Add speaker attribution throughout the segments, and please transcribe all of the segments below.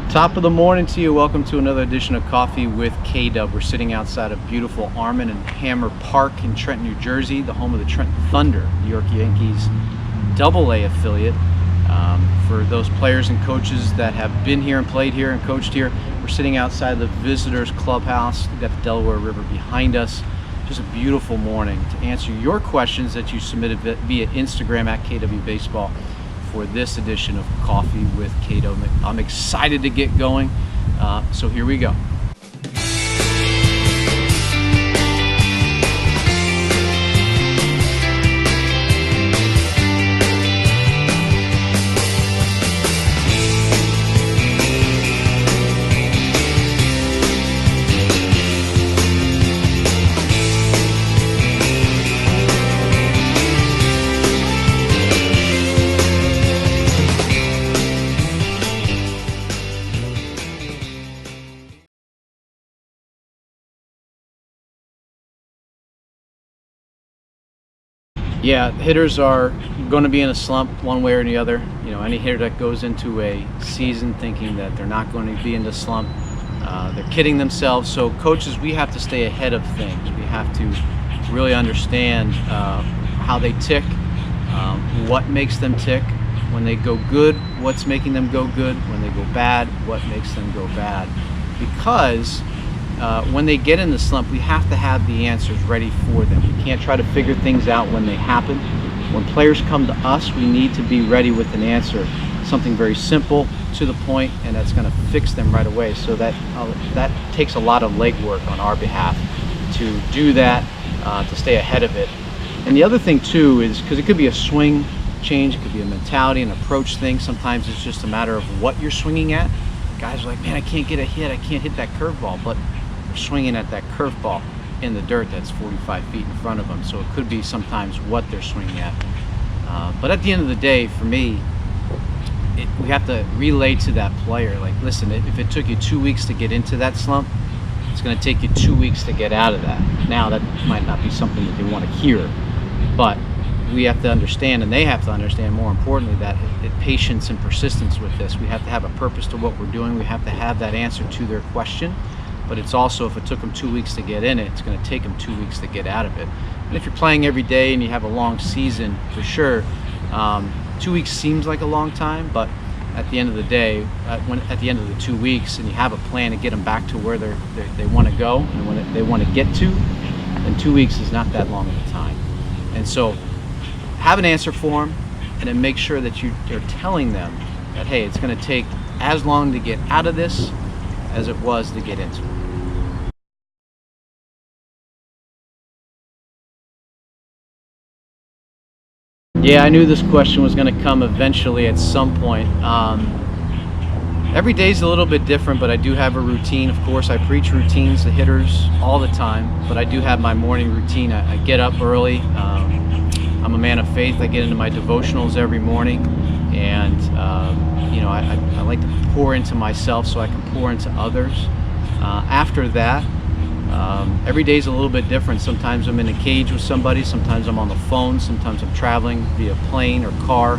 Speaker 1: Top of the morning to you. Welcome to another edition of Coffee with Kdub. We're sitting outside of beautiful Armin and Hammer Park in Trenton, New Jersey, the home of the Trenton Thunder, New York Yankees AA affiliate. For those players and coaches that have been here and played here and coached here, we're sitting outside the visitors clubhouse. We've got the Delaware River behind us. Just a beautiful morning to answer your questions that you submitted via Instagram at kwbaseball for this edition of Coffee with Kdub. I'm excited to get going, so here we go. Yeah, hitters are going to be in a slump one way or the other. You know, any hitter that goes into a season thinking that they're not going to be in the slump, they're kidding themselves. So coaches, we have to stay ahead of things. We have to really understand how they tick, what makes them tick. When they go good, what's making them go good. When they go bad, what makes them go bad. Because when they get in the slump, we have to have the answers ready for them. We can't try to figure things out when they happen. When players come to us, we need to be ready with an answer, something very simple, to the point, and that's going to fix them right away. So that takes a lot of legwork on our behalf to do that, to stay ahead of it. And the other thing too is, because it could be a swing change, it could be a mentality, an approach thing. Sometimes it's just a matter of what you're swinging at. Guys are like, man, I can't get a hit, I can't hit that curveball, but they're swinging at that curveball in the dirt that's 45 feet in front of them. So it could be sometimes what they're swinging at. But at the end of the day, for me, we have to relay to that player, like, listen, if it took you 2 weeks to get into that slump, it's going to take you 2 weeks to get out of that. Now, that might not be something that they want to hear, but we have to understand, and they have to understand, more importantly, that patience and persistence with this. We have to have a purpose to what we're doing. We have to have that answer to their question. But it's also, if it took them 2 weeks to get in it, it's going to take them 2 weeks to get out of it. And if you're playing every day and you have a long season, for sure, 2 weeks seems like a long time, but at the end of the day, at the end of the 2 weeks, and you have a plan to get them back to where they want to go and when they want to get to, then 2 weeks is not that long of a time. And so have an answer for them, and then make sure that you're telling them that, hey, it's going to take as long to get out of this as it was to get into it. Yeah, I knew this question was going to come eventually at some point. Every day's a little bit different, but I do have a routine. Of course, I preach routines to hitters all the time, but I do have my morning routine. I get up early. I'm a man of faith. I get into my devotionals every morning, and you know, I like to pour into myself so I can pour into others. After that, every day's a little bit different. Sometimes I'm in a cage with somebody, sometimes I'm on the phone, sometimes I'm traveling via plane or car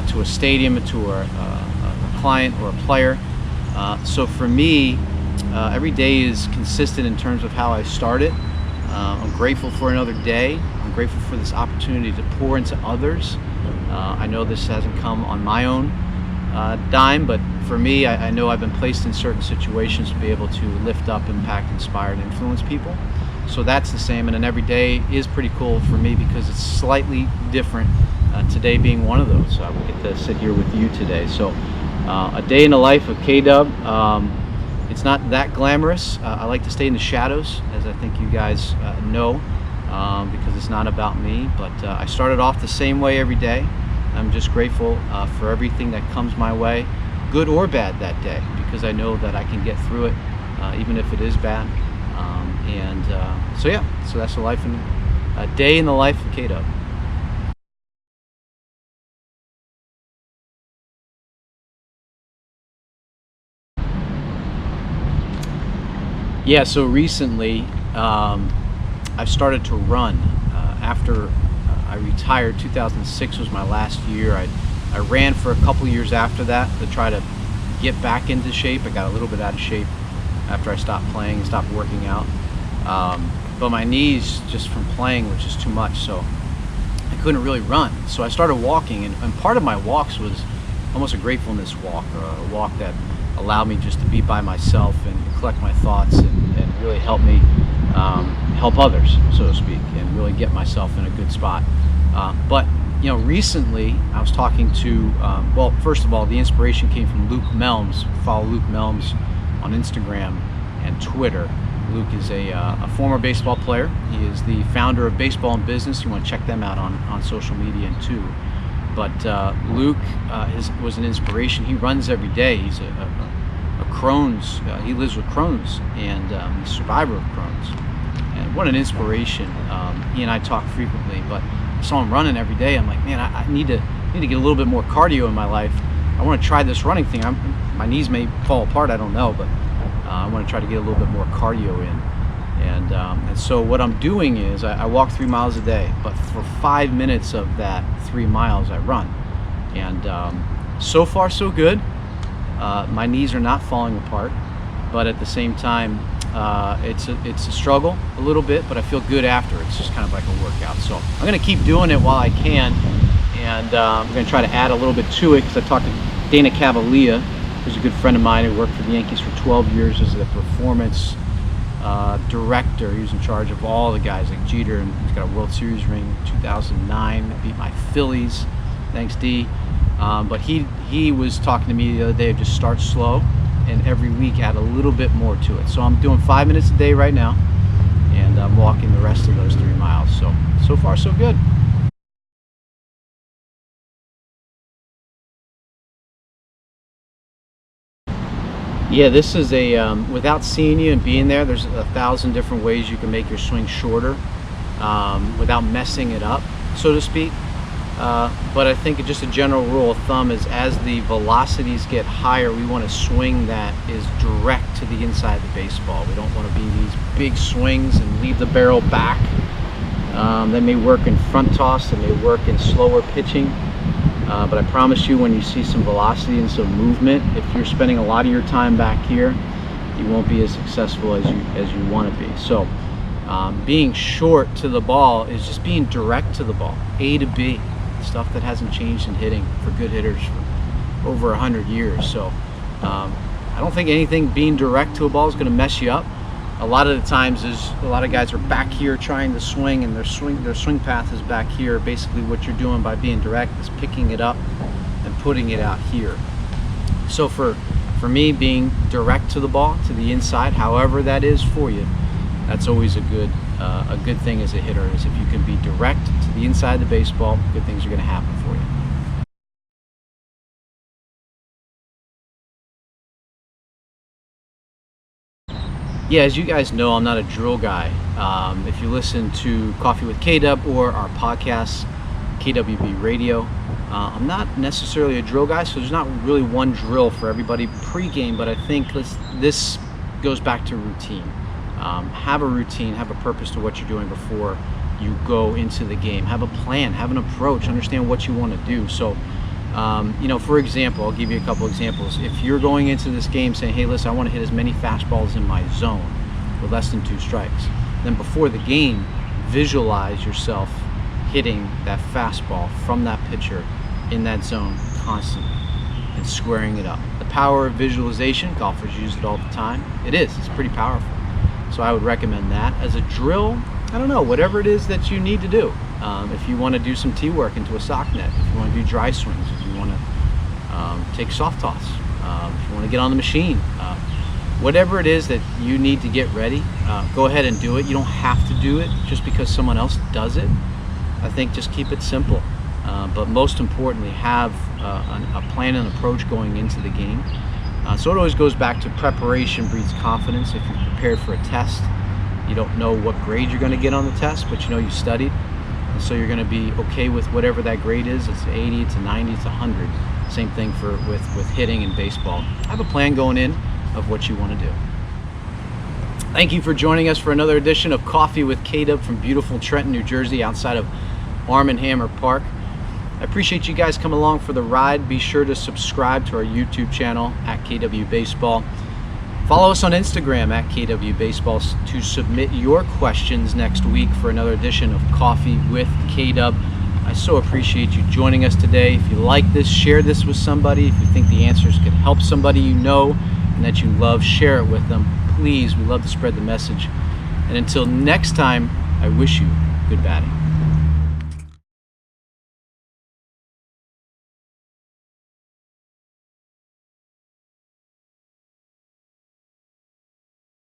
Speaker 1: to a stadium, to a client or a player. So for me, every day is consistent in terms of how I start it. I'm grateful for another day. I'm grateful for this opportunity to pour into others. I know this hasn't come on my own dime, but for me, I know I've been placed in certain situations to be able to lift up, impact, inspire, and influence people. So that's the same, and then every day is pretty cool for me because it's slightly different, today being one of those. So I get to sit here with you today. So a day in the life of Kdub. It's not that glamorous. I like to stay in the shadows, as I think you guys know, because it's not about me. But I started off the same way every day. I'm just grateful for everything that comes my way, good or bad that day, because I know that I can get through it, even if it is bad. So yeah, so that's a day in the life of Kdub. Yeah, so recently I've started to run. After I retired, 2006 was my last year. I ran for a couple years after that to try to get back into shape. I got a little bit out of shape after I stopped playing and stopped working out. But my knees, just from playing, was just too much, so I couldn't really run. So I started walking, and part of my walks was almost a gratefulness walk, a walk that allowed me just to be by myself and collect my thoughts and really help me help others, so to speak, and really get myself in a good spot. But recently I was talking to, well, first of all, the inspiration came from Luke Melms. Follow Luke Melms on Instagram and Twitter. Luke is a former baseball player. He is the founder of Baseball and Business. You want to check them out on social media too. But Luke was an inspiration. He runs every day. He's a Crohn's. He lives with Crohn's, and he's a survivor of Crohn's. And what an inspiration. He and I talk frequently, but I saw him running every day. I'm like, man, I need to get a little bit more cardio in my life. I want to try this running thing. My knees may fall apart, I don't know, but I want to try to get a little bit more cardio in. And so what I'm doing is I walk 3 miles a day, but for 5 minutes of that 3 miles I run. And so far so good. My knees are not falling apart, but at the same time, it's a struggle a little bit, but I feel good after. It's just kind of like a workout. So I'm going to keep doing it while I can, and I'm going to try to add a little bit to it, because I talked to Dana Cavalier, who's a good friend of mine who worked for the Yankees for 12 years as a performance director. He was in charge of all the guys like Jeter, and he's got a World Series ring in 2009, beat my Phillies, thanks D. But he was talking to me the other day of just start slow, and every week add a little bit more to it. So I'm doing 5 minutes a day right now, and I'm walking the rest of those 3 miles. So far so good. Yeah, this is without seeing you and being there, there's 1,000 different ways you can make your swing shorter without messing it up, so to speak. But I think just a general rule of thumb is, as the velocities get higher, we want to swing that is direct to the inside of the baseball. We don't want to be these big swings and leave the barrel back. That may work in front toss, that may work in slower pitching. But I promise you, when you see some velocity and some movement, if you're spending a lot of your time back here, you won't be as successful as you want to be. So being short to the ball is just being direct to the ball, A to B, stuff that hasn't changed in hitting for good hitters for over 100 years. So I don't think anything being direct to a ball is going to mess you up. A lot of the times a lot of guys are back here trying to swing, and their swing path is back here. Basically what you're doing by being direct is picking it up and putting it out here. So for me, being direct to the ball, to the inside, however that is for you, that's always a good thing as a hitter, is if you can be direct to the inside of the baseball, good things are going to happen for you. Yeah, as you guys know, I'm not a drill guy. If you listen to Coffee with Kdub or our podcast, KWB Radio, I'm not necessarily a drill guy, so there's not really one drill for everybody pre-game, but I think this goes back to routine. Have a routine, have a purpose to what you're doing before you go into the game. Have a plan, have an approach, understand what you want to do. So, for example, I'll give you a couple examples. If you're going into this game saying, hey, listen, I want to hit as many fastballs in my zone with less than 2 strikes, then before the game, visualize yourself hitting that fastball from that pitcher in that zone constantly and squaring it up. The power of visualization, golfers use it all the time. It's pretty powerful. So I would recommend that. As a drill, I don't know, whatever it is that you need to do. If you want to do some tee work into a sock net, if you want to do dry swings, if you want to take soft toss, if you want to get on the machine, whatever it is that you need to get ready, go ahead and do it. You don't have to do it just because someone else does it. I think just keep it simple. But most importantly, have a plan and approach going into the game. So it always goes back to preparation breeds confidence. If you're prepared for a test, you don't know what grade you're going to get on the test, but you know you studied. And so you're going to be okay with whatever that grade is. It's 80, it's a 90, it's 100. Same thing with hitting and baseball. Have a plan going in of what you want to do. Thank you for joining us for another edition of Coffee with Kdub from beautiful Trenton, New Jersey, outside of Arm & Hammer Park. I appreciate you guys coming along for the ride. Be sure to subscribe to our YouTube channel at KW Baseball. Follow us on Instagram at KW Baseball to submit your questions next week for another edition of Coffee with Kdub. I so appreciate you joining us today. If you like this, share this with somebody. If you think the answers could help somebody you know and that you love, share it with them. Please, we love to spread the message. And until next time, I wish you good batting.